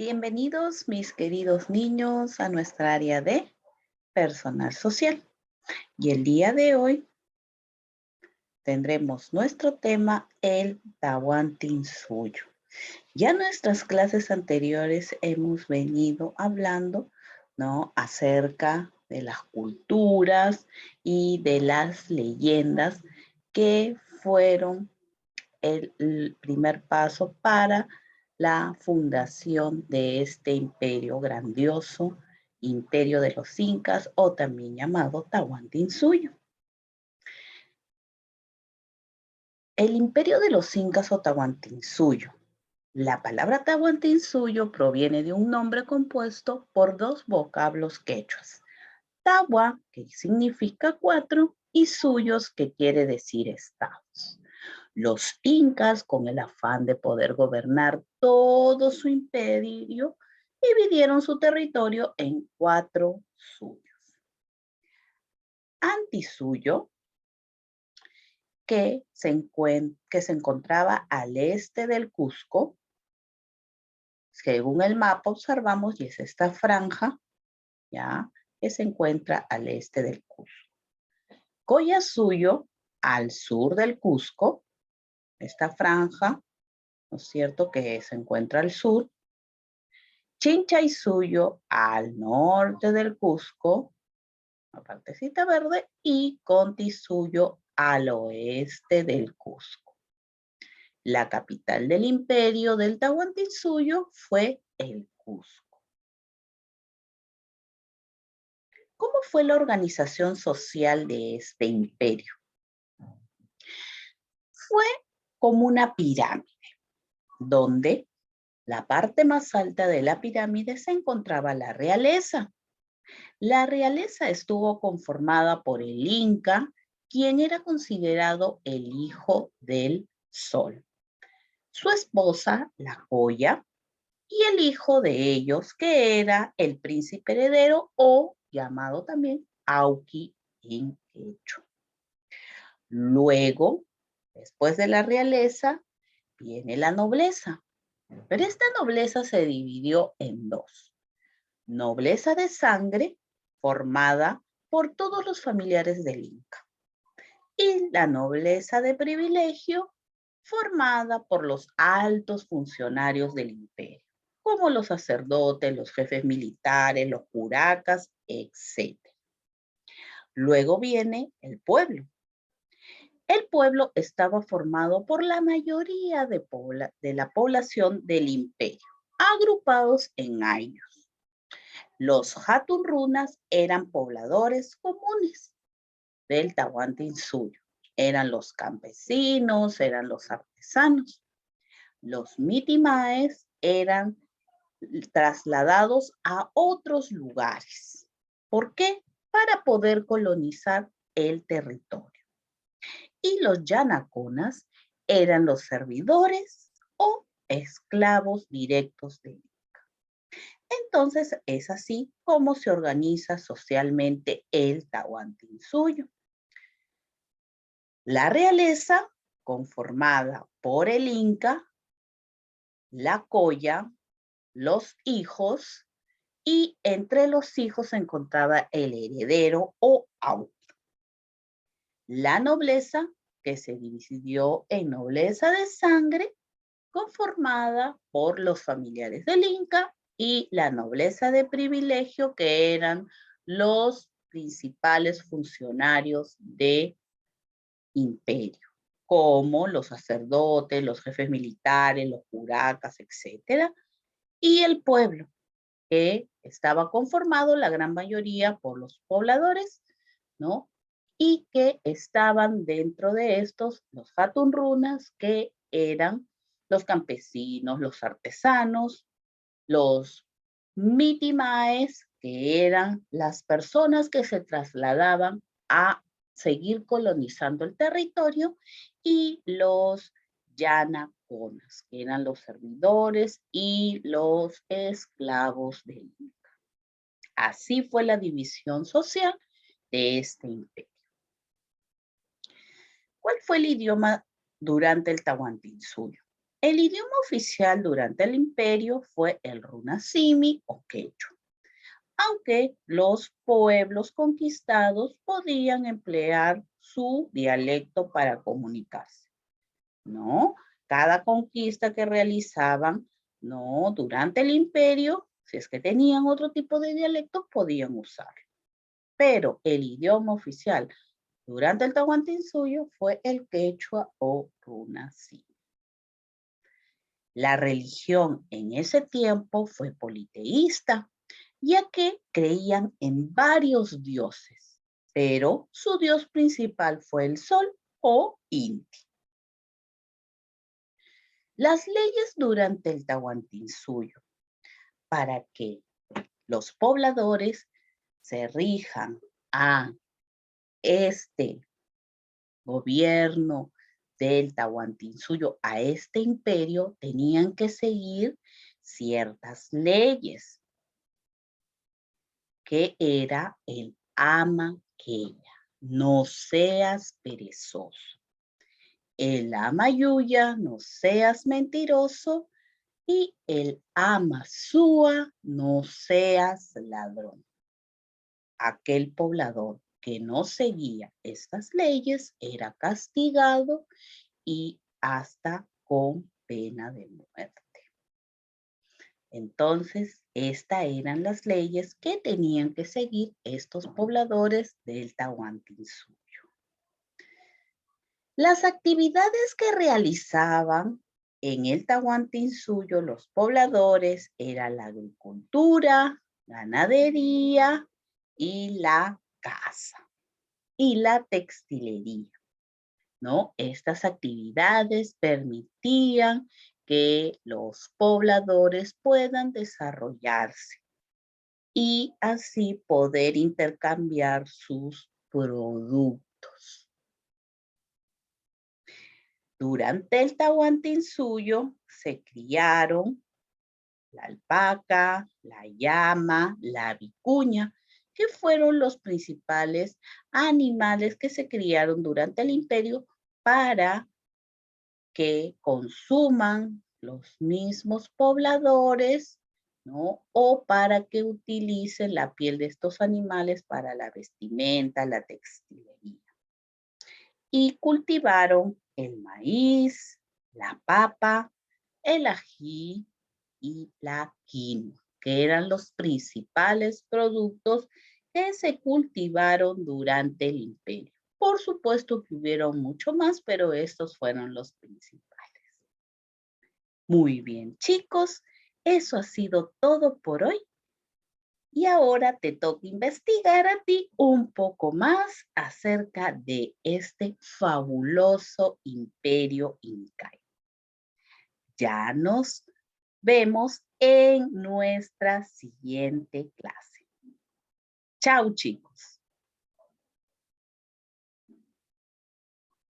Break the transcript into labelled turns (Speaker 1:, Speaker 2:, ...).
Speaker 1: Bienvenidos, mis queridos niños, a nuestra área de personal social. Y el día de hoy tendremos nuestro tema, el Tahuantinsuyo. Ya en nuestras clases anteriores hemos venido hablando, ¿no?, acerca de las culturas y de las leyendas que fueron el primer paso para la fundación de este imperio grandioso, imperio de los incas o también llamado Tahuantinsuyo. El imperio de los incas o Tahuantinsuyo. La palabra Tahuantinsuyo proviene de un nombre compuesto por dos vocablos quechuas. Tahua, que significa cuatro, y suyos, que quiere decir estados. Los incas, con el afán de poder gobernar todo su imperio, dividieron su territorio en cuatro suyos. Antisuyo, que se encontraba al este del Cusco, según el mapa observamos, y es esta franja, ¿ya?, que se encuentra al este del Cusco. Collasuyo, al sur del Cusco, esta franja, ¿no es cierto?, que se encuentra al sur. Chinchaysuyo, al norte del Cusco, la partecita verde, y Contisuyo, al oeste del Cusco. La capital del imperio del Tahuantinsuyo fue el Cusco. ¿Cómo fue la organización social de este imperio? Fue como una pirámide, donde la parte más alta de la pirámide se encontraba la realeza. La realeza estuvo conformada por el Inca, quien era considerado el hijo del sol, su esposa, la Joya, y el hijo de ellos, que era el príncipe heredero o llamado también Auqui en quechua. Luego, después de la realeza, viene la nobleza. Pero esta nobleza se dividió en dos. Nobleza de sangre, formada por todos los familiares del Inca, y la nobleza de privilegio, formada por los altos funcionarios del imperio, como los sacerdotes, los jefes militares, los curacas, etc. Luego viene el pueblo. El pueblo estaba formado por la mayoría de la población del imperio, agrupados en ayllus. Los Hatunrunas eran pobladores comunes del Tahuantinsuyo. Eran los campesinos, eran los artesanos. Los Mitimaes eran trasladados a otros lugares. ¿Por qué? Para poder colonizar el territorio. Y los Yanaconas eran los servidores o esclavos directos de Inca. Entonces es así como se organiza socialmente el Tahuantinsuyo. La realeza, conformada por el Inca, la Colla, los hijos, y entre los hijos se encontraba el heredero o Auqui. La nobleza, que se dividió en nobleza de sangre, conformada por los familiares del Inca, y la nobleza de privilegio, que eran los principales funcionarios de imperio, como los sacerdotes, los jefes militares, los curacas, etc. Y el pueblo, que estaba conformado la gran mayoría por los pobladores, ¿no? Y que estaban dentro de estos los Hatunrunas, que eran los campesinos, los artesanos, los Mitimaes, que eran las personas que se trasladaban a seguir colonizando el territorio, y los Yanaconas, que eran los servidores y los esclavos del Inca. Así fue la división social de este imperio. ¿Cuál fue el idioma durante el Tahuantinsuyo? El idioma oficial durante el imperio fue el runasimi o quechua, aunque los pueblos conquistados podían emplear su dialecto para comunicarse. No, cada conquista que realizaban, no, durante el imperio, si es que tenían otro tipo de dialecto, podían usarlo. Pero el idioma oficial durante el Tahuantinsuyo fue el quechua o runasimi. La religión en ese tiempo fue politeísta, ya que creían en varios dioses, pero su dios principal fue el sol o Inti. Las leyes durante el Tahuantinsuyo para que los pobladores se rijan a este gobierno del Tahuantinsuyo, a este imperio, tenían que seguir ciertas leyes, que era el ama queya, no seas perezoso. El ama yuya, no seas mentiroso. Y el ama súa, no seas ladrón. Aquel poblador que no seguía estas leyes era castigado y hasta con pena de muerte. Entonces, estas eran las leyes que tenían que seguir estos pobladores del Tahuantinsuyo. Las actividades que realizaban en el Tahuantinsuyo los pobladores era la agricultura, ganadería y la caza y la textilería, ¿no? Estas actividades permitían que los pobladores puedan desarrollarse y así poder intercambiar sus productos. Durante el Tahuantinsuyo se criaron la alpaca, la llama, la vicuña, que fueron los principales animales que se criaron durante el imperio para que consuman los mismos pobladores, ¿no? O para que utilicen la piel de estos animales para la vestimenta, la textilería. Y cultivaron el maíz, la papa, el ají y la quinoa, que eran los principales productos que se cultivaron durante el imperio. Por supuesto que hubieron mucho más, pero estos fueron los principales. Muy bien, chicos, eso ha sido todo por hoy. Y ahora te toca investigar a ti un poco más acerca de este fabuloso imperio incaico. Ya nos vemos en nuestra siguiente clase. Chao, chicos.